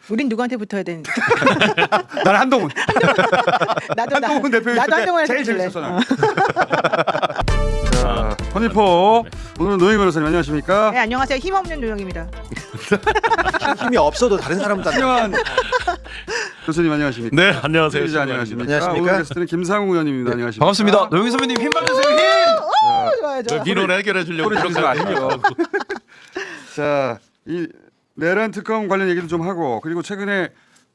우린 누구한테 붙어야 되는데? 나는 한동훈. 나도 한동훈 대표 나도 한동훈한테 제일 붙을래. 재밌었어. 나는. 자, 헌일포 오늘은 노영희 변호사님 안녕하십니까? 네, 안녕하세요. 힘없는 노영입니다. 힘이 없어도 다른 사람보다 신영환 교수님 안녕하십니까? 네, 안녕하세요. 기자 안녕하십니까? 안녕하십니까? 오늘 게스트는 김상우 의원님입니다. 안녕하십니까? 반갑습니다. 노영희 선배님 힘 받으세요. 힘. 좋아요, 좋아요. 비론 해결해 주려고 소리 지르지 그렇게 마시고요. 자, 이 내란 특검 관련 얘기도 좀 하고 그리고 최근에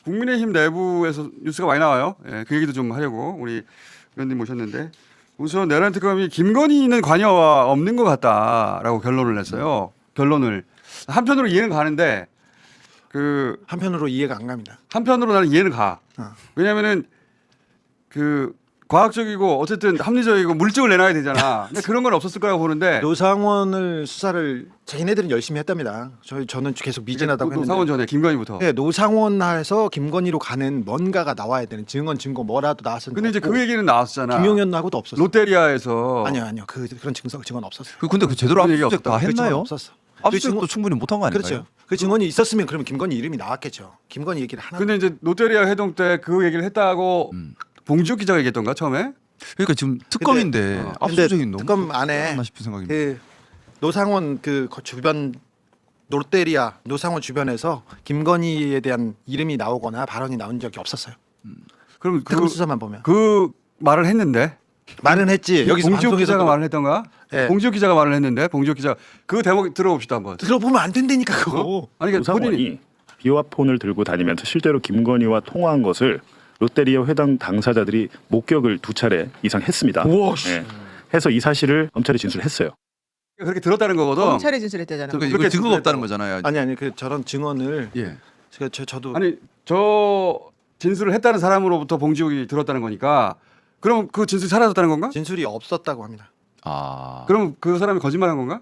국민의힘 내부에서 뉴스가 많이 나와요. 예, 그 얘기도 좀 하려고 우리 의원님 모셨는데 우선 내란 특검이 김건희는 관여가 없는 것 같다라고 결론을 냈어요. 결론을 한편으로 이해는 가는데 그 한편으로 이해가 안 갑니다. 한편으로 나는 이해는 가. 왜냐하면은 그 과학적이고 어쨌든 합리적이고 물증을 내놔야 되잖아. 근데 그런 건 없었을 거라고 보는데 노상원을 수사를 자기네들은 열심히 했답니다. 저는 계속 미진하다고 했는데. 노상원 전에 김건희부터. 네, 노상원에서 김건희로 가는 뭔가가 나와야 되는 증거 뭐라도 나왔었는데. 근데 이제 그 얘기는 나왔잖아. 김용현하고도 없었어. 롯데리아에서 아니요. 그런 증거는 없었어요. 근데 그 제대로 그런 얘기 압수수색 다 없다. 그 증거는 했나요? 없었어. 압수수색도 충분히 못한 거 아닌가요? 그렇죠. 그 증언이 있었으면 그러면 김건희 이름이 나왔겠죠. 김건희 얘기를 하나. 근데 이제 롯데리아 회동 때 그 얘기를 했다고 봉지욱 기자가 얘기했던가 처음에? 그러니까 지금 특검인데 근데 압수수색이 너무 특검 안에 나 싶은 생각입니다. 그 노상원 그 주변 롯데리아 노상원 주변에서 김건희에 대한 이름이 나오거나 발언이 나온 적이 없었어요. 그럼 특검 수사만 보면 그 말을 했는데 말은 했지. 여기서 봉지욱 방송에서도 기자가 말을 했던가? 네. 봉지욱 기자가 말을 했는데 봉지욱 기자 그 대목 들어봅시다 한번. 들어보면 안 된다니까 그거. 아니 그러니까 본인이 노상원이 비화폰을 들고 다니면서 실제로 김건희와 통화한 것을 롯데리아 회당 당사자들이 목격을 2차례 이상 했습니다. 예. 해서 이 사실을 검찰에 진술했어요. 그렇게 들었다는 거거든. 검찰에 진술했다잖아. 그러니까 그렇게 이거 증거가 없다는 진술했다고. 거잖아요. 아니 그 저런 증언을 예. 저도 아니 저 진술을 했다는 사람으로부터 봉지욱이 들었다는 거니까 그럼 그 진술이 사라졌다는 건가? 진술이 없었다고 합니다. 아. 그럼 그 사람이 거짓말한 건가?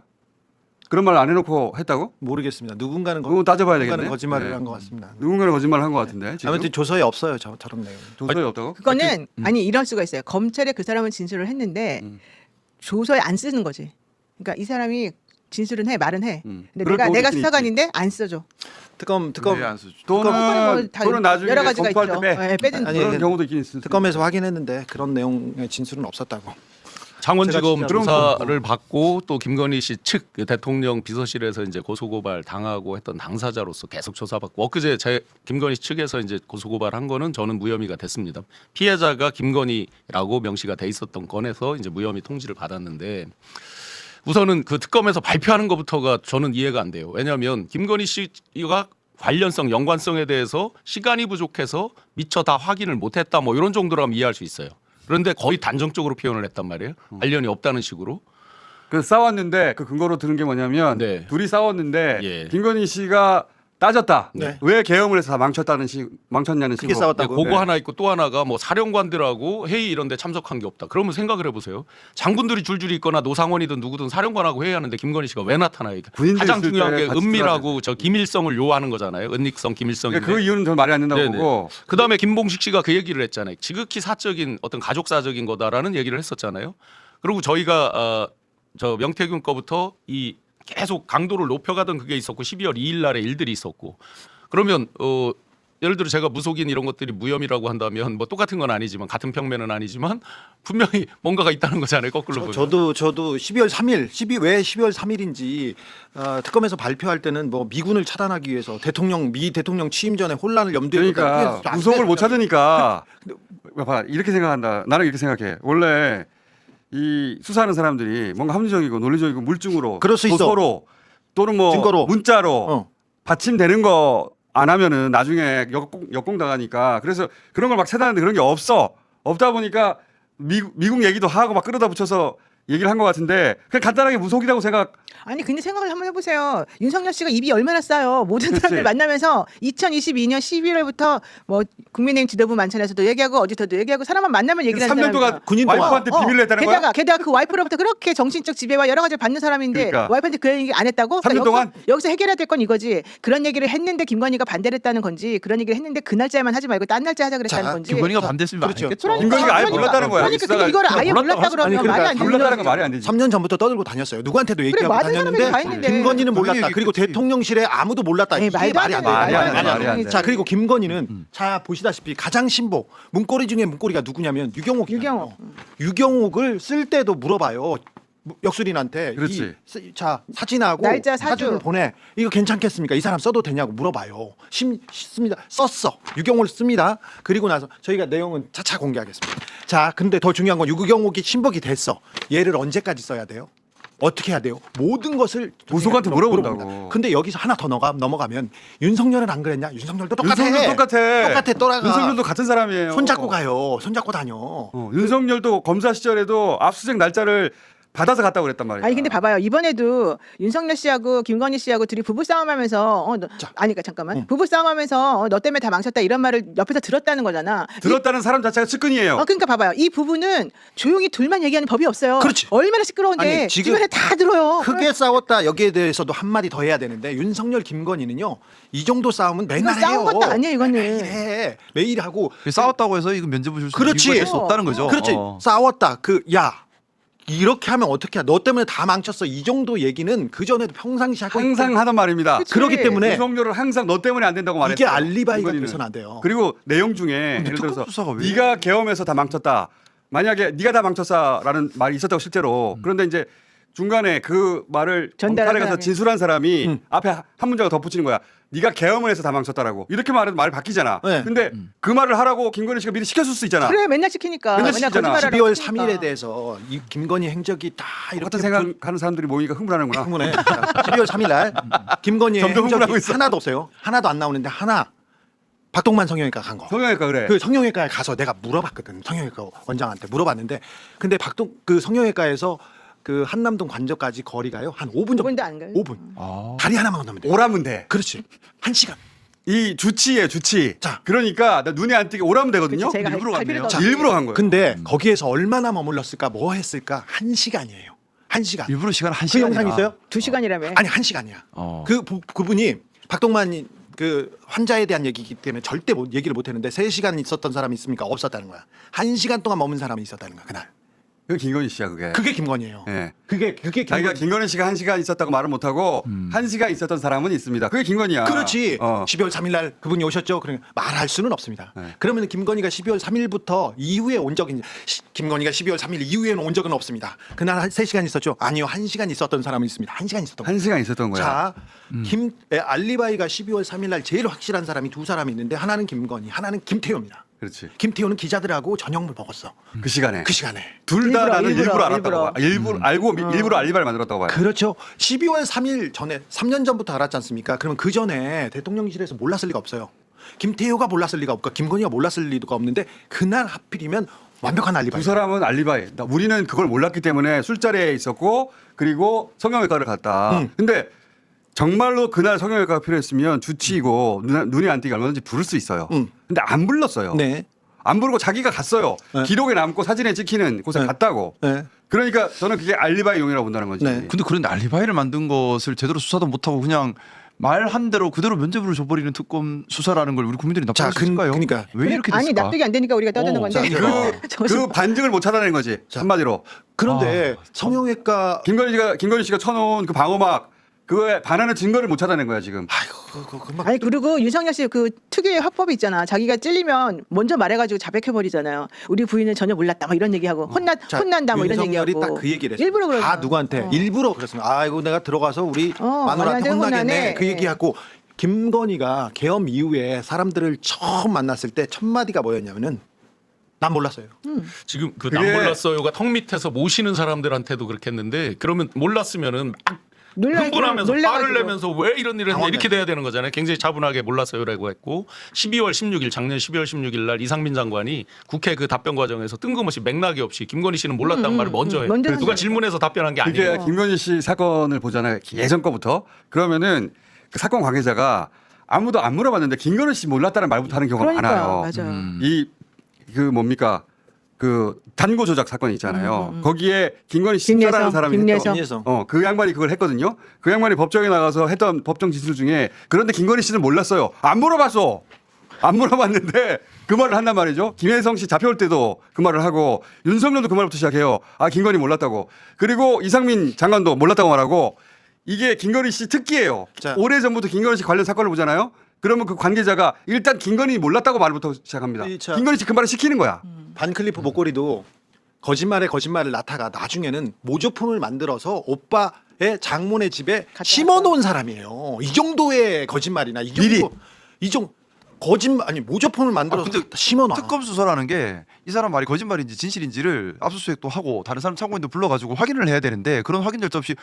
그런 말 안 해놓고 했다고? 모르겠습니다. 누군가는 그건 따져봐야 되겠네. 누군가는 거짓말을 네. 한 것 같습니다. 누군가는 거짓말을 한 것 같은데 지금 아무튼 조서에 없어요. 저런 내용. 도서에 없다고? 그거는 아니 이럴 수가 있어요. 검찰에 그 사람은 진술을 했는데 조서에 안 쓰는 거지. 그러니까 이 사람이 진술은 해, 말은 해. 근데 그럴 내가 경우도 수사관인데 안 써줘. 특검 왜안 쓰죠? 또는 나중에 여러 가지가 검토할 있죠. 때 빼. 네, 빼든 아니, 그런 그 경우도 있긴 있어. 특검에서 확인했는데 그런 내용의 진술은 없었다고. 창원지검 제가 조사를 받고 또 김건희 씨 측 대통령 비서실에서 이제 고소고발 당하고 했던 당사자로서 계속 조사받고 엊그제 김건희 측에서 이제 고소고발한 거는 저는 무혐의가 됐습니다. 피해자가 김건희라고 명시가 돼 있었던 건에서 이제 무혐의 통지를 받았는데 우선은 그 특검에서 발표하는 것부터가 저는 이해가 안 돼요. 왜냐하면 김건희 씨가 관련성, 연관성에 대해서 시간이 부족해서 미처 다 확인을 못했다 뭐 이런 정도로 하면 이해할 수 있어요. 그런데 거의 단정적으로 표현을 했단 말이에요. 관련이 없다는 식으로. 그 싸웠는데 그 근거로 들은 게 뭐냐면 네. 둘이 싸웠는데 예. 김건희 씨가 따졌다. 네. 왜 계엄을 해서 다 망쳤냐는 크게 식으로. 싸웠다고. 그거 하나 있고 또 하나가 뭐 사령관들하고 회의 이런 데 참석한 게 없다. 그러면 생각을 해보세요. 장군들이 줄줄이 있거나 노상원이든 누구든 사령관하고 회의하는데 김건희 씨가 왜 나타나요? 군인들 가장 있을 중요한 때 게 같이 은밀하고 저 기밀성을 요하는 거잖아요. 은닉성, 기밀성인데. 그러니까 그 이유는 저는 말이 안 된다고 네네. 보고. 그다음에 김봉식 씨가 그 얘기를 했잖아요. 지극히 사적인 어떤 가족사적인 거다라는 얘기를 했었잖아요. 그리고 저희가 저 명태균 거부터 이 계속 강도를 높여가던 그게 있었고 12월 2일 날에 일들이 있었고 그러면 예를 들어 제가 무속인 이런 것들이 무혐의라고 한다면 뭐 똑같은 건 아니지만 같은 평면은 아니지만 분명히 뭔가가 있다는 거잖아요. 거꾸로 보면. 저도 12월 3일, 왜 12월 3일인지 특검에서 발표할 때는 뭐 미군을 차단하기 위해서 미 대통령 취임 전에 혼란을 염두에 그러니까 구속을 못 찾으니까 봐 이렇게 생각한다. 나는 이렇게 생각해. 원래 이 수사하는 사람들이 뭔가 합리적이고 논리적이고 물증으로 그럴 수 있어. 도서로 또는 뭐 증거로. 문자로 받침되는 거 안 하면은 나중에 역공 당하니까 그래서 그런 걸 막 차단하는데 그런 게 없다 보니까 미국 얘기도 하고 막 끌어다 붙여서 얘기를 한 것 같은데 그냥 간단하게 무속이라고 생각. 아니 근데 생각을 한번 해보세요. 윤석열 씨가 입이 얼마나 싸요. 모든 사람들 그치. 만나면서 2022년 11월부터 뭐 국민의힘 지도부 만찬에서도 얘기하고 어디서도 얘기하고 사람만 만나면 얘기를 하는 3년 동안 군인 동안. 와이프한테 비밀을 했다는 거야? 게다가 그 와이프로부터 그렇게 정신적 지배와 여러 가지를 받는 사람인데 그러니까. 와이프한테 그런 얘기 안 했다고? 3년 동안? 여기서 해결해야 될 건 이거지. 그런 얘기를 했는데 김건희가 반대를 했다는 건지 그런 얘기를 했는데 그 날짜에만 하지 말고 딴 날짜 하자 그랬다는 자, 건지. 김건희가 반대했으면 안 그렇죠. 했겠죠. 김건희가 아예 몰랐다는 거야. 그러니까 이거를 아예 몰랐다 그러면 아니, 그러니까 말이 안 되는 몰랐다는 했다는 건 말이 안 되지. 3년 전부터 떠들고 다녔어요. 누구한테도 얘기하고 많은 사람들이 다 다녔는데 했는데. 김건희는 몰랐다. 너희 그리고 얘기했지. 대통령실에 아무도 몰랐다. 에이, 이게 말도 안 말이 안 돼. 돼요. 말이 안 돼, 말이 안 말이 안 돼요. 돼. 자 그리고 김건희는 자 보시다시피 가장 신복 문고리 중에 문고리가 누구냐면 유경옥. 유경옥을 쓸 때도 물어봐요. 역술인한테 그렇지. 자 사진하고 날짜, 사주. 사주를 보내. 이거 괜찮겠습니까? 이 사람 써도 되냐고 물어봐요. 씁니다. 썼어. 유경옥을 씁니다. 그리고 나서 저희가 내용은 차차 공개하겠습니다. 자 근데 더 중요한 건 유경옥이 신복이 됐어. 얘를 언제까지 써야 돼요? 어떻게 해야 돼요? 모든 것을 우속한테 물어본다고. 물어봅니다. 근데 여기서 하나 더 넘어가면 윤석열은 안 그랬냐? 윤석열도 똑같아. 윤석열 똑같아. 똑같아 떠나가. 윤석열도 같은 사람이에요. 손잡고 가요. 손잡고 다녀. 윤석열도 검사 시절에도 압수수색 날짜를 받아서 갔다고 그랬단 말이야. 아니 근데 봐봐요. 이번에도 윤석열 씨하고 김건희 씨하고 둘이 부부 싸움하면서 아니까 잠깐만 부부 싸움하면서 너 때문에 다 망쳤다 이런 말을 옆에서 들었다는 거잖아. 들었다는 사람 자체가 측근이에요. 그러니까 봐봐요. 이 부부는 조용히 둘만 얘기하는 법이 없어요. 그렇지. 얼마나 시끄러운데 아니, 지금 주변에 다 들어요. 크게 싸웠다. 여기에 대해서도 한마디 더 해야 되는데 윤석열 김건희는요. 이 정도 싸움은 맨날 이건 싸운 해요. 것도 아니에요, 이거는. 매일 해. 매일 하고. 싸웠다고 해서 이거 면죄부 줄수 그렇지. 이유가 될수 없다는 거죠. 그렇지. 싸웠다. 이렇게 하면 어떻게 해? 너 때문에 다 망쳤어. 이 정도 얘기는 그 전에도 평상시 하고 항상 하던 말입니다. 그치. 그렇기 때문에 윤석열을 항상 너 때문에 안 된다고 말했어요. 이게 알리바이가 김건희는. 돼서는 안 돼요. 그리고 내용 중에 예를 특검 들어서 수사가 왜 네가 계엄해서 다 망쳤다. 만약에 네가 다 망쳤다라는 말이 있었다고 실제로. 그런데 이제 중간에 그 말을 전달한 검찰에 가서 사람이. 진술한 사람이 앞에 한 문장을 덧붙이는 거야. 네가 계엄을 해서 다 망쳤다라고. 이렇게 말해도 말이 바뀌잖아. 네. 근데 그 말을 하라고 김건희 씨가 미리 시켰을 수 있잖아. 그래 맨날 시키니까 맨날 맨날 시키잖아. 거짓말하라고 12월 시키니까. 3일에 대해서 이 김건희 행적이 다 이렇게 똑같은 생각하는 사람들이 모이니까 흥분하는구나. 흥분해. 12월 3일 날 김건희의 점점 흥분하고 행적이 있어. 하나도 없어요. 하나도 안 나오는데 박동만 성형외과 간 거. 성형외과 그래. 그 성형외과에 가서 내가 물어봤거든. 성형외과 원장한테 물어봤는데 근데 그 성형외과에서 그 한남동 관저까지 거리가요 한 5분 정도. 5분도 안 가요. 5분. 아. 다리 하나만 건너면 돼. 오라면 돼. 그렇지. 1시간. 이 주치에 주치. 자. 그러니까 나 눈에 안 띄게 오라면 되거든요. 그치, 제가 일부러 갈 필요도 갔네요. 없이. 일부러 간 거예요. 근데 거기에서 얼마나 머물렀을까? 뭐 했을까? 1시간이에요. 1시간. 일부러 시간 한 그 시간. 영상 있어요? 2시간이라며. 아니 1시간이야. 어. 그분이 박동만 그 환자에 대한 얘기이기 때문에 절대 얘기를 못 했는데 3시간 있었던 사람이 있습니까? 없었다는 거야. 1시간 동안 머문 사람이 있었다는 거야. 그날. 그 김건희 씨야 그게. 그게 김건희예요. 예. 그게 자기가 김건희. 김건희 씨가 1시간 있었다고 말을 못하고 1시간 있었던 사람은 있습니다. 그게 김건희야. 그렇지. 어. 12월 3일 날 그분이 오셨죠. 그러니까 말할 수는 없습니다. 네. 그러면 김건희가 12월 3일부터 이후에 온 적은 김건희가 12월 3일 이후에는 온 적은 없습니다. 그날 3시간 있었죠. 아니요. 1시간 있었던 사람은 있습니다. 1시간 있었던 거예요. 1시간 있었던 거야. 자, 알리바이가 12월 3일 날 제일 확실한 사람이 두 사람이 있는데 하나는 김건희, 하나는 김태호입니다. 그렇지. 김태호는 기자들하고 저녁물 먹었어. 그 시간에. 그 시간에. 둘 다 일부러, 나는 일부러 일부러, 알았다고 일부러. 봐. 일부러 알고 일부러 알리바이를 만들었다고 봐요. 그렇죠. 12월 3일 전에 3년 전부터 알았지 않습니까? 그러면 그 전에 대통령실에서 몰랐을 리가 없어요. 김태호가 몰랐을 리가 없고 김건희가 몰랐을 리가 없는데 그날 하필이면 완벽한 알리바이. 두 사람은 알리바이. 우리는 그걸 몰랐기 때문에 술자리에 있었고 그리고 성형외과를 갔다. 근데 정말로 그날 성형외과가 필요했으면 주치이고 눈이 안 띄게 얼마든지 부를 수 있어요. 근데 안 불렀어요. 네. 안 부르고 자기가 갔어요. 네. 기록에 남고 사진에 찍히는 곳에 네. 갔다고. 네. 그러니까 저는 그게 알리바이용이라고 본다는 거지. 네. 근데 그런 알리바이를 만든 것을 제대로 수사도 못하고 그냥 말한 대로 그대로 면죄부를 줘버리는 특검 수사라는 걸 우리 국민들이 자, 납득할 수 있을까요? 그러니까. 왜 이렇게 됐을까? 아니 납득이 안 되니까 우리가 떠드는 건데. 그 반증을 못 찾아낸 거지. 한마디로. 그런데 성형외과 김건희 씨가 쳐놓은 그 방어막 그거에 반하는 증거를 못 찾아낸 거야 지금. 아이고 그막 아니 그리고 윤석열 씨 그 특유의 화법이 있잖아. 자기가 찔리면 먼저 말해가지고 자백해 버리잖아요. 우리 부인은 전혀 몰랐다. 뭐 이런 얘기하고 혼난다. 뭐 이런 윤석열이 얘기하고. 딱 그 얘기를 했어요. 일부러 그러죠. 다 누구한테 일부러 그랬습니다. 아이고 내가 들어가서 우리 마누라한테 마누라한테 혼나겠네. 혼나네. 그 얘기하고 김건희가 계엄 이후에 사람들을 처음 만났을 때 첫 마디가 뭐였냐면은 난 몰랐어요. 지금 그 그게- 남 몰랐어요가 턱 밑에서 모시는 사람들한테도 그렇게 했는데 그러면 몰랐으면은 막 흥분하면서 화를 내면서 왜 이런 일을 했냐 이렇게 돼야 되는 거잖아요. 굉장히 차분하게 몰랐어요라고 했고 12월 16일 작년 12월 16일 날 이상민 장관이 국회 그 답변 과정에서 뜬금없이 맥락이 없이 김건희 씨는 몰랐다는 말을 먼저 해요. 먼저 누가 하죠. 질문해서 답변한 게 그게 아니에요. 김건희 씨 사건을 보잖아요. 예전 거부터. 그러면은 그 사건 관계자가 아무도 안 물어봤는데 김건희 씨 몰랐다는 말부터 하는 경우가 그러니까 많아요. 맞아. 이 그 뭡니까 그 단고 조작 사건 있잖아요. 거기에 김건희 씨 수사라는 사람이 김내성. 김내성. 그 양반이 그걸 했거든요. 그 양반이 법정에 나가서 했던 법정 진술 중에 그런데 김건희 씨는 몰랐어요. 안 물어봤어. 안 물어봤는데 그 말을 한단 말이죠. 김혜성 씨 잡혀올 때도 그 말을 하고 윤석열도 그 말부터 시작해요. 아 김건희 몰랐다고. 그리고 이상민 장관도 몰랐다고 말하고 이게 김건희 씨 특기예요. 자. 오래전부터 김건희 씨 관련 사건을 보잖아요. 그러면 그 관계자가 일단 김건희 몰랐다고 말부터 시작합니다. 자. 김건희 씨 그 말을 시키는 거야. 반클리프 목걸이도 거짓말에 거짓말을 낳다가 나중에는 모조품을 만들어서 오빠의 장모네 집에 심어놓은 사람이에요. 이 정도의 거짓말이나 이 미리. 정도 거짓말 아니 모조품을 만들어서 근데 심어놔. 특검 수사라는 게 이 사람 말이 거짓말인지 진실인지를 압수수색도 하고 다른 사람 참고인도 불러가지고 확인을 해야 되는데 그런 확인 절차 없이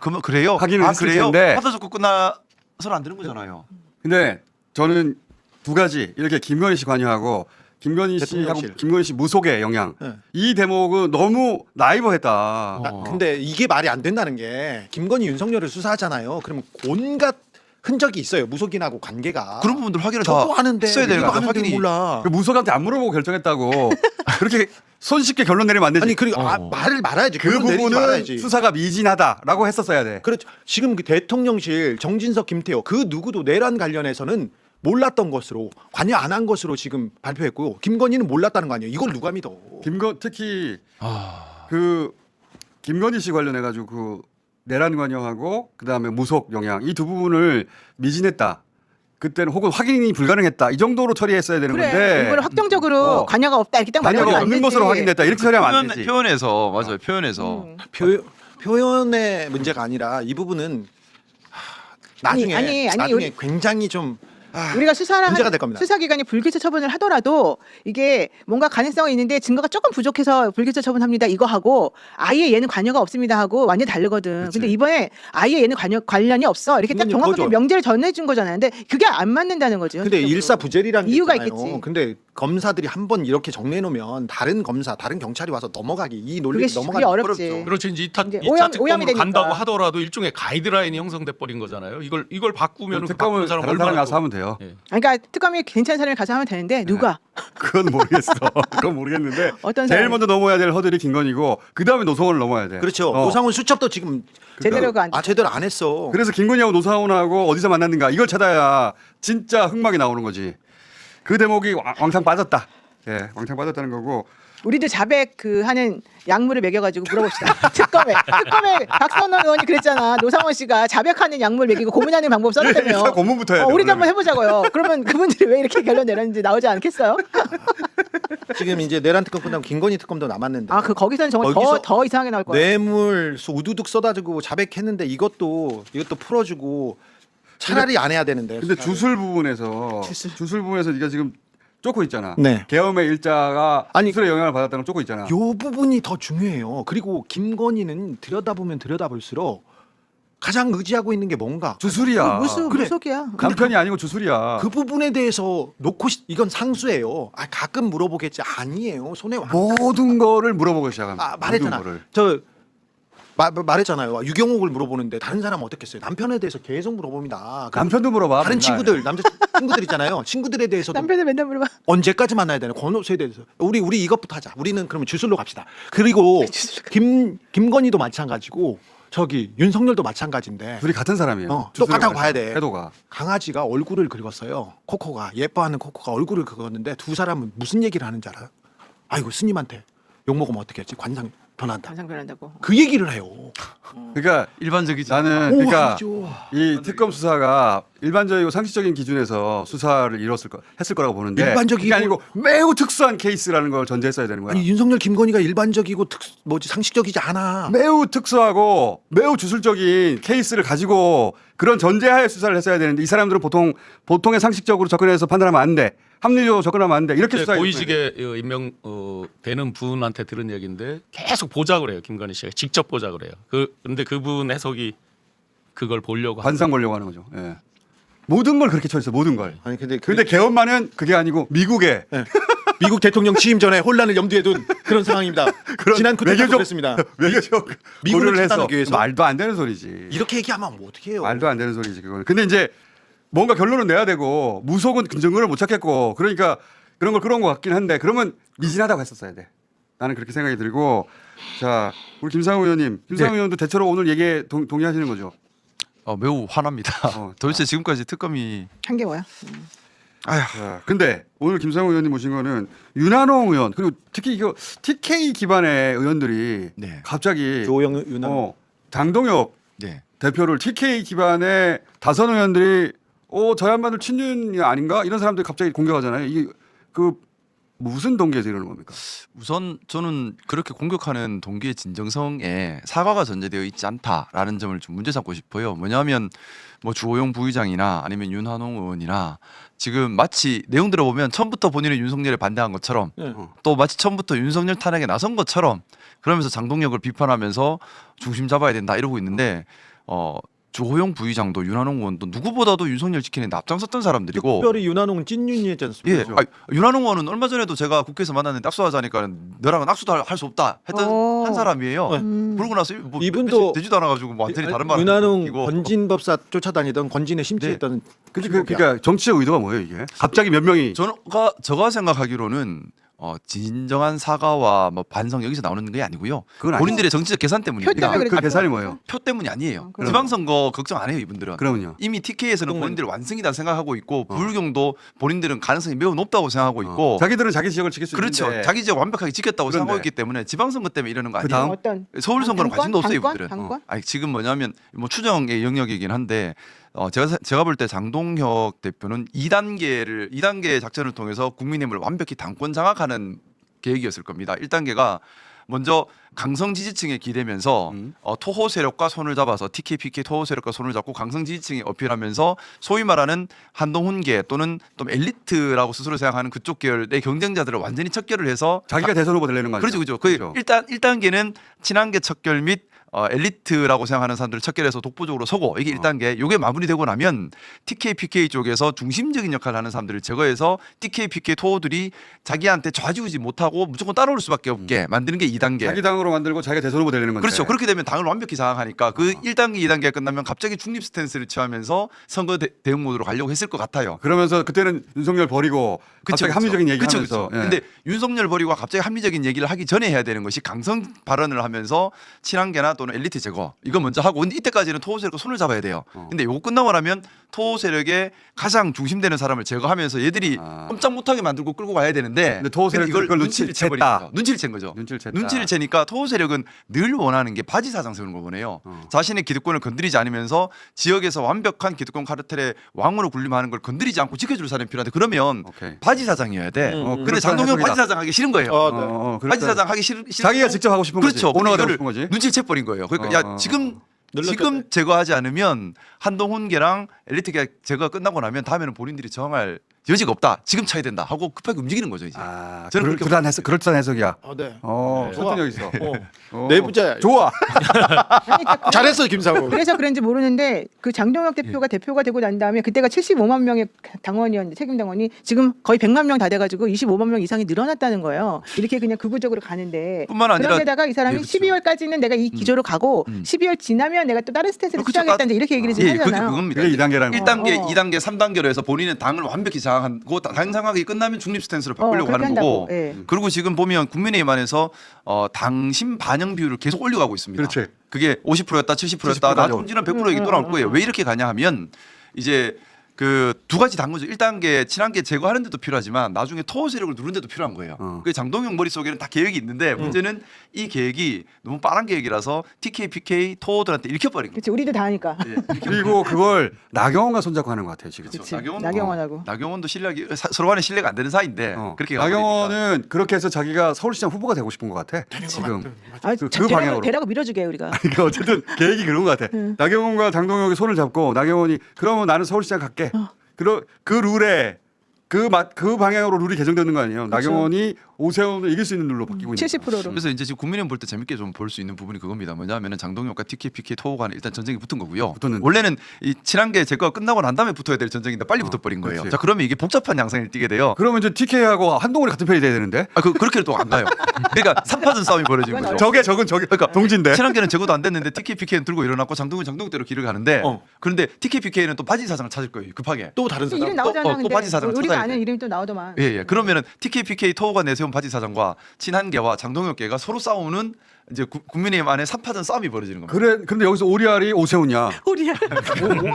그러면 그래요? 확인을 했을 그래요? 텐데. 하다 적고 끝나서는 안 되는 거잖아요. 근데 저는 두 가지 이렇게 김건희 씨 관여하고 김건희 씨하고 대통령실. 김건희 씨 무속의 영향. 네. 이 대목은 너무 나이버했다. 근데 이게 말이 안 된다는 게 김건희 윤석열을 수사하잖아요. 그러면 온갖 흔적이 있어요. 무속인하고 관계가. 그런 부분들 확인을 다 저도 하는데 했어야 되는 이거 거 하는데 확인이 몰라. 그 무속한테 안 물어보고 결정했다고 그렇게 손쉽게 결론 내리면 안 되지. 아니 그리고 말을 말아야지. 그 결론 내리지 부분은 말아야지. 수사가 미진하다라고 했었어야 돼. 그렇죠. 지금 그 대통령실 정진석, 김태호 그 누구도 내란 관련해서는 몰랐던 것으로 관여 안 한 것으로 지금 발표했고요. 김건희는 몰랐다는 거 아니에요. 이걸 누가 믿어? 특히 그 김건희 씨 관련해 가지고 그 내란 관여하고 그다음에 무속 영향 이 두 부분을 미진했다. 그때는 혹은 확인이 불가능했다. 이 정도로 처리했어야 되는 그래. 건데 이거는 확정적으로 관여가 없다 이렇게 딱 말하면 관여가 안 없는 되지. 것으로 확인됐다. 이렇게 처리하면 안 되지. 표현에서 맞아요. 표현에서 표현의 문제가 아니라 이 부분은 나중에 아니, 나중에 우리- 굉장히 좀 우리가 수사를 문제가 될 겁니다. 수사기관이 불기소 처분을 하더라도 이게 뭔가 가능성이 있는데 증거가 조금 부족해서 불기소 처분합니다 이거 하고 아예 얘는 관여가 없습니다 하고 완전 히 다르거든. 그치. 근데 이번에 아예 얘는 관련이 없어 이렇게 딱 이건 정확하게 거죠. 명제를 전해준 거잖아요. 근데 그게 안 맞는다는 거죠. 근데 현실적으로. 일사부재리라는 게 이유가 있잖아요. 있겠지. 근데 검사들이 한번 이렇게 정리해 놓으면 다른 검사, 다른 경찰이 와서 넘어가기 이 논리 그게 넘어가기 어렵지. 어렵죠. 그렇지 이제 이차 이제 이차 오염이 특검으로 되니까. 간다고 하더라도 일종의 가이드라인이 형성돼 버린 거잖아요. 이걸 바꾸면 특검을 사람 다른 사람이 가서 하면 돼요. 예. 그러니까 특검이 괜찮은 사람이 가서 하면 되는데 누가 그건 모르겠어. 그건 모르겠는데 어떤 제일 사람이? 먼저 넘어야 될 허들이 김건희고 그 다음에 노성원을 넘어야 돼. 그렇죠. 어. 노상훈 수첩도 지금 제대로가 안 제대로 안 했어. 그래서 김건희하고 노상원하고 어디서 만났는가 이걸 찾아야 진짜 흑막이 나오는 거지. 그 대목이 왕창 빠졌다. 예, 왕창 빠졌다는 거고. 우리도 자백 그 하는 약물을 먹여가지고 물어봅시다. 특검에 박선원 의원이 그랬잖아. 노상원 씨가 자백하는 약물 먹이고 고문하는 방법 썼다며. 일단 고문부터 해야 돼, 우리도 한번 원래는. 해보자고요. 그러면 그분들이 왜 이렇게 결론 내렸는지 나오지 않겠어요? 지금 이제 내란 특검 끝나면 김건희 특검도 남았는데. 아 그 거기서는 정말 거기서 더 이상하게 나올 거야. 뇌물 우두둑 쏟아주고 자백했는데 이것도 풀어주고 차라리 안 해야 되는데. 근데 주술 부분에서 주술 부분에서 네가 지금 쫓고 있잖아. 네. 계엄의 일자가 아니, 주술의 영향을 받았다는 걸 쫓고 있잖아. 요 부분이 더 중요해요. 그리고 김건희는 들여다보면 들여다볼수록 가장 의지하고 있는 게 뭔가 주술이야. 무속이야. 남편이 아니고 주술이야. 그 부분에 대해서 이건 상수예요. 가끔 물어보겠지. 아니에요. 손에 모든 거를 물어보기 시작합니다. 말했잖아. 모든 거를. 저 말했잖아요. 유경옥을 물어보는데 다른 사람은 어떻겠어요? 남편에 대해서 계속 물어봅니다. 남편도 물어봐. 다른 맨날. 친구들 남자 친구들 있잖아요. 친구들에 대해서도 남편을 맨날 물어봐. 언제까지 만나야 되나? 권호수에 대해서 우리 이것부터 하자. 우리는 그러면 주술로 갑시다. 그리고 김건희도 마찬가지고 저기 윤석열도 마찬가지인데 둘이 같은 사람이에요. 똑같다고 봐야 돼. 태도가. 강아지가 얼굴을 긁었어요. 코코가 예뻐하는 코코가 얼굴을 긁었는데 두 사람은 무슨 얘기를 하는지 알아요? 아이고 스님한테 욕 먹으면 어떻게 했지? 관상 변한다. 관상 변한다고. 그 얘기를 해요. 그러니까 일반적이지. 나는 오, 그러니까 아니죠. 이 특검 수사가 일반적이고 상식적인 기준에서 수사를 했을 거라고 보는데 일반적이고- 그게 아니고 매우 특수한 케이스라는 걸 전제했어야 되는 거야. 아니 윤석열 김건희가 일반적이고 상식적이지 않아. 매우 특수하고 매우 주술적인 케이스를 가지고 그런 전제하에 수사를 했어야 되는데 이 사람들은 보통의 상식적으로 접근해서 판단하면 안 돼. 합리적으로 접근하면 안 돼. 이렇게 이제 수사해. 고위직에 임명 되는 분한테 들은 얘기인데 계속 보자고 해요. 김건희 씨가 직접 보자고 해요. 근데 그분 해석이 그걸 보려고 관상 보려고 하는 거죠. 예. 모든 걸 그렇게 처리했어. 모든 걸. 아니 근데 근데 개엄만은 그게 아니고 미국에 미국 대통령 취임 전에 혼란을 염두에 둔 그런 상황입니다. 지난 쿠데타도 그랬습니다. 외교적 미국을 고려를 해서 차단하기 위해서. 말도 안 되는 소리지. 이렇게 얘기하면 뭐 어떻게 해요? 말도 안 되는 소리지 그거는. 근데 이제 뭔가 결론은 내야 되고 무속은 근거를 못 찾겠고 그러니까 그런 걸 끌어온 것 같긴 한데 그러면 미진하다고 했었어야 돼. 나는 그렇게 생각이 들고 자 우리 김상우 의원님, 김상우 의원도 대체로 오늘 얘기에 동의하시는 거죠? 매우 화납니다. 도대체 지금까지 특검이 한 게 뭐야? 자, 근데 오늘 김상우 의원님 모신 거는 윤한홍 의원 그리고 특히 이거 TK 기반의 의원들이 네. 갑자기 조호영 윤한 장동혁 네. 대표를 TK 기반의 다선 의원들이 저 양반들 친윤이 아닌가 이런 사람들이 갑자기 공격하잖아요. 이게 그 무슨 동기에서 이러는 겁니까? 우선 저는 그렇게 공격하는 동기의 진정성에 사과가 전제되어 있지 않다라는 점을 좀 문제 삼고 싶어요. 뭐냐면 뭐 주호영 부의장이나 아니면 윤한홍 의원이나 지금 마치 내용 들어보면 처음부터 본인은 윤석열에 반대한 것처럼 네. 또 마치 처음부터 윤석열 탄핵에 나선 것처럼 그러면서 장동혁을 비판하면서 중심 잡아야 된다 이러고 있는데 주호영 부의장도 윤한홍 의원도 누구보다도 윤석열 지키는 데 앞장섰던 사람들이고 특별히 윤한홍은 찐윤이었지 않습니까? 예, 윤한홍 의원은 얼마 전에도 제가 국회에서 만났는데 악수하자니까 너랑은 악수도 할 수 없다 했던 한 사람이에요. 그러고 나서 뭐 이분도 며칠 되지도 않아가지고 뭐 완전히 다른 말 윤한홍 권진법사 쫓아다니던 권진에 심취했던 그러니까 정치적 의도가 뭐예요 이게? 갑자기 몇 명이 제가 생각하기로는 진정한 사과와 뭐 반성 여기서 나오는 게 아니고요. 그건 아니죠. 본인들의 정치적 계산 표 때문입니다. 때문에 그 그랬죠. 계산이 뭐예요? 표 때문이 아니에요. 그럼. 지방선거 걱정 안 해요 이분들은. 그러면요. 이미 TK에서는 그러면- 본인들 완승이다 생각하고 있고 부울경도 본인들은 가능성이 매우 높다고 생각하고 있고 자기들은 자기 지역을 지킬 수 그렇죠. 있는데 자기 지역 완벽하게 지켰다고 그런데. 생각하고 있기 때문에 지방선거 때문에 이러는 거 그 아니에요. 다음? 어떤 서울 선거는 당권? 관심도 없어요 당권? 이분들은. 당권? 아니 지금 뭐냐면 뭐 추정의 영역이긴 한데 제가 볼 때 장동혁 대표는 2단계 작전을 통해서 국민의힘을 완벽히 당권 장악하는 계획이었을 겁니다. 1단계가 먼저 강성 지지층에 기대면서 토호 세력과 손을 잡아서 TK, PK 토호 세력과 손을 잡고 강성 지지층에 어필하면서 소위 말하는 한동훈계 또는 좀 엘리트라고 스스로 생각하는 그쪽 계열의 경쟁자들을 완전히 척결을 해서 자기가 대선 후보 되려는 거 아니에요? 그렇죠. 그 일단 1단계는 친한계 척결 및 엘리트라고 생각하는 사람들을 척결해서 독보적으로 서고 이게 1단계. 이게 마무리되고 나면 TK, PK 쪽에서 중심적인 역할을 하는 사람들을 제거해서 TK, PK 토호들이 자기한테 좌지우지 못하고 무조건 따라올 수밖에 없게 만드는 게 2단계. 자기 당으로 만들고 자기가 대선 후보 되려는 건데. 그렇죠. 그렇게 되면 당을 완벽히 장악하니까 그 1단계, 2단계가 끝나면 갑자기 중립 스탠스를 취하면서 선거 대응 모드로 가려고 했을 것 같아요. 그러면서 그때는 윤석열 버리고 갑자기 합리적인 얘기하면서. 예. 근데 윤석열 버리고 갑자기 합리적인 얘기를 하기 전에 해야 되는 것이 강성 발언을 하면서 친한계나 또는 엘리트 제거 이거 먼저 하고 근데 이때까지는 토호 세력과 손을 잡아야 돼요. 근데 요거 끝나고 나면 토호 세력의 가장 중심되는 사람을 제거하면서 얘들이 꼼짝 못하게 만들고 끌고 가야 되는데 근데 토호 세력이 이걸 그걸 눈치를 눈치를 채버리니까 챘다. 눈치를 챈 거죠. 눈치를 챘다. 눈치를 채니까 토호 세력은 늘 원하는 게 바지 사장 세우는 거 보네요. 자신의 기득권을 건드리지 않으면서 지역에서 완벽한 기득권 카르텔의 왕으로 군림하는 걸 건드리지 않고 지켜줄 사람이 필요한데 그러면 오케이. 바지 사장이어야 돼. 근데 그렇다는 장동혁 해석이다. 바지 사장 하기 싫은 거예요. 그렇다. 바지 사장 하기 싫은 자기가 직접 하고 싶은 그렇죠. 거지. 오너가 되고 이거를 싶은 거지. 눈치를 채버린 거예요. 그러니까 야 지금 눌렀겠다. 제거하지 않으면 한동훈계랑 엘리트계 제거가 끝나고 나면 다음에는 본인들이 정할 여지가 없다. 지금 차야 된다 하고 급하게 움직이는 거죠 이제. 저는 그렇게 그럴듯한 해석이야. 네. 설득력 있어. 내부자 좋아. 아니, 그러니까 잘했어 김상우. 그래서 그런지 모르는데 그 장동혁 대표가 대표가 되고 난 다음에 그때가 75만 명의 당원이었는데 책임 당원이 지금 거의 100만 명 다 돼가지고 25만 명 이상이 늘어났다는 거예요. 이렇게 그냥 극우적으로 가는데 뿐만 아니라 그런데다가 이 사람이 예, 그렇죠. 12월까지는 내가 이 기조로 가고 12월 지나면 내가 또 다른 스탠스를 그렇죠. 취하겠다 이제 이렇게 얘기를 지금 예, 그게 하잖아요. 그겁니다. 그게 2단계라는 거. 1단계, 어. 2단계, 3단계로 해서 본인은 당을 완벽히 장악하고 당 장악이 끝나면 중립 스탠스로 바꾸려고 그렇게 하는 거고. 한다고. 예. 그리고 지금 보면 국민의힘 안에서 당심 반영 비율을 계속 올려가고 있습니다. 그렇지. 그게 50%였다, 70%였다, 70% 가죠. 나중에는 100%에게 돌아올 거예요. 왜 이렇게 가냐 하면 이제 그 두 가지 단거죠. 1단계 친한계 제거하는 데도 필요하지만 나중에 토호 세력을 누르는 데도 필요한 거예요. 그 장동영 머릿속에는 다 계획이 있는데 문제는 이 계획이 너무 빠른 계획이라서 TK, PK 토호들한테 읽혀버린 거예요. 그렇지 우리도 다 하니까. 그리고 그걸 나경원과 손잡고 하는 것 같아요 지금. 그치. 나경원? 나경원하고. 나경원도 실력이 서로 간에 신뢰가 안 되는 사이인데 그렇게 가버리니까. 나경원은 그렇게 해서 자기가 서울시장 후보가 되고 싶은 것 같아. 지금. 아, 그 방향으로. 대라고 밀어주게 우리가. 그러니까 어쨌든 계획이 그런 것 같아. 나경원과 장동혁이 손을 잡고 나경원이 그러면 나는 서울시장 갈게. 그 룰에 그 방향으로 룰이 개정되는 거 아니에요. 나경원이 오세훈을 이길 수 있는 룰로 바뀌고 있는. 70%로. 그래서 이제 지금 국민의힘 볼 때 재밌게 좀 볼 수 있는 부분이 그겁니다. 뭐냐면은 장동혁과 TK, PK 토호 간에 일단 전쟁이 붙은 거고요. 붙었는데. 원래는 이 친한계 제거가 끝나고 난 다음에 붙어야 될 전쟁인데 빨리 붙어버린 거예요. 그렇지. 자 그러면 이게 복잡한 양상을 띠게 돼요. 그러면 이제 TK하고 한동훈이 같은 편이 돼야 되는데. 그렇게는 또 안 가요. 그러니까 3파전 싸움이 벌어지는 거죠. 저게 그러니까 동진데. 친한계는 제거도 안 됐는데 TK, PK는 들고 일어났고 장동혁대로 길을 가는데 그런데 TK, PK는 또 바지 사장을 찾을 거예요. 급하게. 또 다른 이름 사람. 나오잖아. 또 근데 바지 사장 우리가 찾아야 아는 돼. 이름이 또 나오더만. 예. 그러면은 TK, PK 토호가 내세운 바지 사장과 친한계와 장동혁계가 서로 싸우는 이제 국민의힘 안에 3파전 싸움이 벌어지는 겁니다. 그래. 근데 여기서 오리알이 오세훈이야. 오리야.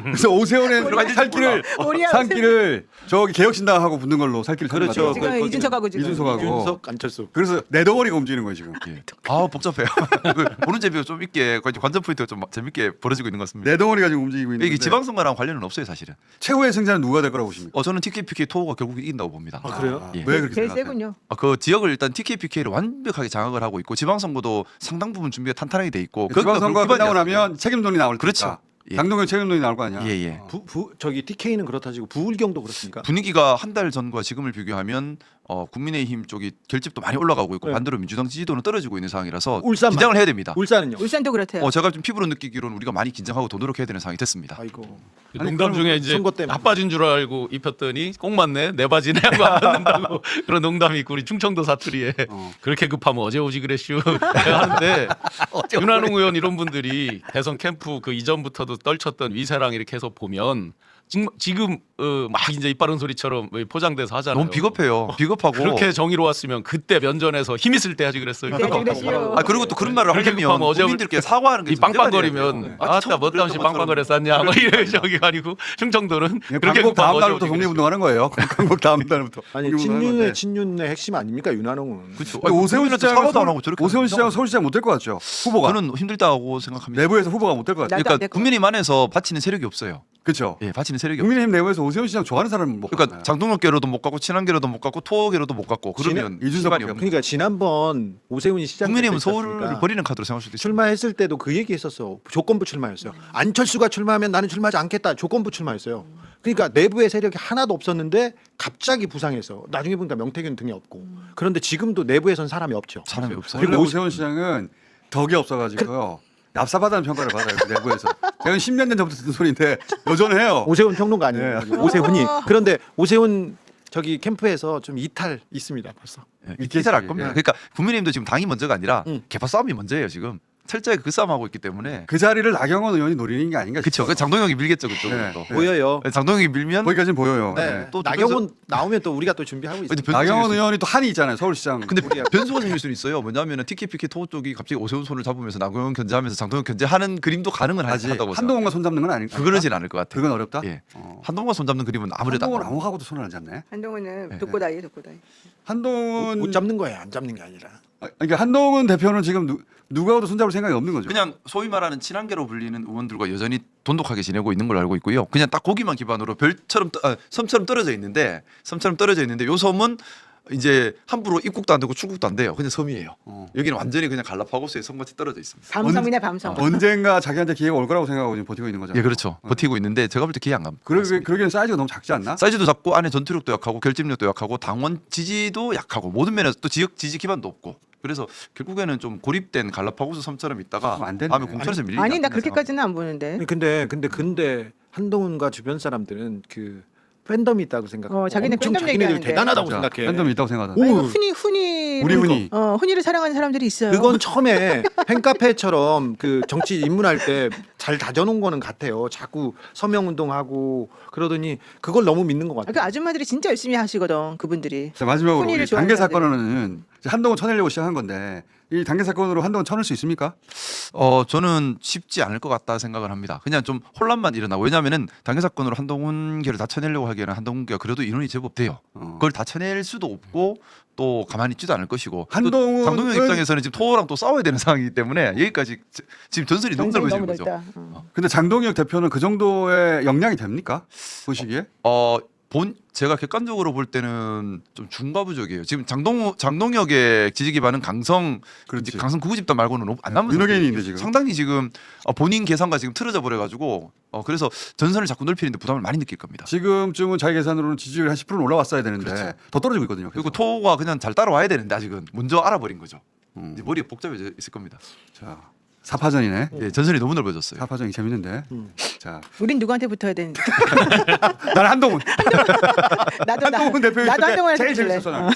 그래서 오세훈의 살길을 오리알 산길을 저기 개혁신당하고 붙는 걸로 살길을 타는 그렇죠. 것 같아요. 지금 이준석하고 지금. 이준석하고. 윤석 안철수. 그래서 내 덩어리가 움직이는 거예요 지금. 예. 아 복잡해요. 그 보는 재미가 좀 있게 관전 포인트가 좀 재밌게 벌어지고 있는 것 같습니다. 내 덩어리가 지금 움직이고 있는. 이게 지방선거랑 관련은 없어요 사실은. 최후의 승자는 누가 될 거라고 보십니까? 저는 TKPK 토호가 결국 이긴다고 봅니다. 아 그래요? 예. 왜 그렇게 제일 생각하세요? 세군요. 그 지역을 일단 TKPK를 완벽하게 장악을 하고 있고 지방선거도 상당 부분 준비가 탄탄하게 돼 있고 지방선거가 끝나고 나면 책임론이 나올 그렇죠. 테니까. 예. 장동현 책임론이 나올 거 아니야. 예예. 저기 TK는 그렇다 치고 부울경도 그렇습니까? 분위기가 한 달 전과 지금을 비교하면 국민의힘 쪽이 결집도 많이 올라가고 있고 네. 반대로 민주당 지지도는 떨어지고 있는 상황이라서 울산만. 긴장을 해야 됩니다. 울산은요? 울산도 그렇대요. 제가 좀 피부로 느끼기로는 우리가 많이 긴장하고 더 노력해야 되는 상황이 됐습니다. 아이고. 농담 중에 이제 선거 때문에. 나빠진 줄 알고 입혔더니 꼭 맞네 내 바지네 하고 안 받는다고 그런 농담이 있고 우리 충청도 사투리에 그렇게 급하면 어제 오지 그랬슈 하는데 윤한홍 의원 이런 분들이 대선 캠프 그 이전부터도 떨쳤던 위세랑 이렇게 해서 보면 지금 막 이제 이빠른 소리처럼 포장돼서 하잖아요. 너무 비겁해요. 비겁하고 그렇게 정의로웠으면 그때 면전에서 힘 있을 때 하지 그랬어요. 네, 그러시오. 그리고 또 그런 말을 그렇게 하려면 급하면 어제 국민들께 사과하는 게 이 빵빵거리면 아따 멋담시 빵빵거렸었냐 뭐 이런 저기 아니고 충청도는 그렇게 강북 급하면 다음 어제 달부터 오지 독립운동하는 거예요. 강북 다음 달부터. 아니 독립운동하는 건데. 친윤의 핵심 아닙니까 윤한홍은? 그렇죠. 아니, 오세훈 시장은 사과도 안 하고 저렇게 오세훈 하면 시장 서울시장 못 될 것 같죠. 후보가 저는 힘들다고 생각합니다. 내부에서 후보가 못 될 것 같죠. 나도 안 그러니까 될 것 국민의힘 안에서 바치는 세력이 없어요. 그렇죠. 예, 바치는 세력이 없어요. 국민의힘 내부에서 오세훈 시장 좋아하는 사람은 못 그러니까 봤잖아요. 장동혁계로도 못 갔고 친한계로도 못 갔고 토계로도 못 갔고 그러면 이준석밖에 시간이 없는 그러니까 지난번 오세훈이 시장 국민의힘은 때도 서울을 있었으니까 버리는 카드로 생각할 수도 있습니다. 출마했을 때도 그 얘기했었어. 조건부 출마였어요. 안철수가 출마하면 나는 출마하지 않겠다. 조건부 출마였어요. 그러니까 내부의 세력이 하나도 없었는데 갑자기 부상해서 나중에 보니까 명태균 등이 없고. 그런데 지금도 내부에선 사람이 없죠. 사람이 없어요. 원래 오세훈 시장은 덕이 없어가지고요. 납사받다는 평가를 받아요. 그 내부에서. 제가 10년 전 전부터 듣는 소리인데 여전해요. 오세훈 평론가 아니에요. 네. 오세훈이. 그런데 오세훈 저기 캠프에서 좀 이탈 있습니다. 벌써. 기사를 할 겁니다. 예. 그러니까 국민의힘도 지금 당이 먼저가 아니라 응. 개파 싸움이 먼저예요 지금. 철저하게 그 싸움하고 있기 때문에. 그 자리를 나경원 의원이 노리는 게 아닌가 그렇죠. 그 장동혁이 밀겠죠 그쪽으로. 네. 또. 보여요. 장동혁이 밀면 거기까지는 보여요. 네. 네. 또 나경원 나오면 또 우리가 또 준비하고 있어요. 근데 변수가 나경원 생길 수 의원이 또 한이 있잖아요. 서울시장. 근데 변수가 생길 수는 있어요. 뭐냐면은 TKPK 토 쪽이 갑자기 오세훈 손을 잡으면서 나경원 견제하면서 장동혁 견제하는 그림도 가능은 아직 하다고 한동훈과 손잡는 건 아닐까? 그러진 않을 것 같아요. 그건 어렵다. 예. 어. 한동훈과 손잡는 그림은 아무래도 한동훈 안 나와요. 아무하고도 손을 안 잡네. 한동훈은 네. 독고다이 독고다이. 한동훈 못 잡는 거예요. 안 잡는 게 아니라. 그러니까 한동훈 대표는 지금 누구하고도 손잡을 생각이 없는 거죠. 그냥 소위 말하는 친한계로 불리는 의원들과 여전히 돈독하게 지내고 있는 걸로 알고 있고요. 그냥 딱 거기만 기반으로 별처럼 섬처럼 떨어져 있는데 요 섬은 이제 함부로 입국도 안 되고 출국도 안 돼요. 그냥 섬이에요. 여기는 완전히 그냥 갈라파고스의 섬같이 떨어져 있습니다. 밤섬이네 밤섬. 언젠가 자기한테 기회가 올 거라고 생각하고 지금 버티고 있는 거잖아요. 예, 그렇죠. 버티고 있는데 제가 볼 때 기회 안 갑니다. 그러기엔 사이즈가 너무 작지 않나? 사이즈도 작고 안에 전투력도 약하고 결집력도 약하고 당원 지지도 약하고 모든 면에서 또 지역 지지 기반도 없고 그래서 결국에는 좀 고립된 갈라파고스 섬처럼 있다가 그럼 안 되네. 다음에 공천에서 밀리지 아니 나 않겠나 그렇게까지는 안 보는데. 근데 한동훈과 주변 사람들은 그 팬덤이 있다고 생각하고 자기네 엄청 팬덤 자기네들 얘기하는데. 대단하다고 진짜 생각해. 팬덤이 있다고 생각하다. 오. 훈이 우리 훈이. 훈이를 사랑하는 사람들이 있어요. 그건 처음에 팬카페처럼 그 정치 입문할 때 잘 다져놓은 거는 같아요. 자꾸 서명 운동하고 그러더니 그걸 너무 믿는 것 그 같아요. 아줌마들이 진짜 열심히 하시거든 그분들이. 자, 마지막으로 훈이를 우리 단계 좋아하는 사건은 이제 한동훈 쳐내려고 시작한 건데 이 단계 사건으로 한동훈 쳐낼 수 있습니까? 저는 쉽지 않을 것 같다 생각을 합니다. 그냥 좀 혼란만 일어나. 왜냐하면은 당해 사건으로 한동훈계를 다 쳐내려고 하기에는 한동훈계가 그래도 인원이 제법 돼요. 그걸 다 쳐낼 수도 없고 또 가만히 있지도 않을 것이고. 또 한동훈은- 장동혁 입장에서는 지금 토호랑 또 싸워야 되는 상황이기 때문에 여기까지 지금 전선이 너무 전선이 넓어지는 너무 거죠. 넓다. 근데 장동혁 대표는 그 정도의 역량이 됩니까? 보시기에? 제가 객관적으로 볼 때는 좀 중과부족이에요. 지금 장동혁의 지지 기반은 강성 그렇지. 강성 구구 집단 말고는 안 남은 윤호개인인데 상태예요. 지금. 상당히 지금 본인 계산과 지금 틀어져 버려 가지고 그래서 전선을 자꾸 넓히는데 부담을 많이 느낄 겁니다. 지금쯤은 자기 계산으로는 지지율이 한 10%는 올라왔어야 되는데 그렇죠. 더 떨어지고 있거든요. 그리고 토가 그냥 잘 따라와야 되는데 아직은 먼저 알아버린 거죠. 음. 이제 머리가 복잡해져 있을 겁니다. 자, 사파전이네. 예, 전선이 너무 넓어졌어요. 사파전이 재밌는데. 자, 우린 누구한테 붙어야 되는데. 나는 한동훈. 나도 한동훈 대표 나도 한동훈한테 제일 붙을래. 재밌었어. 난.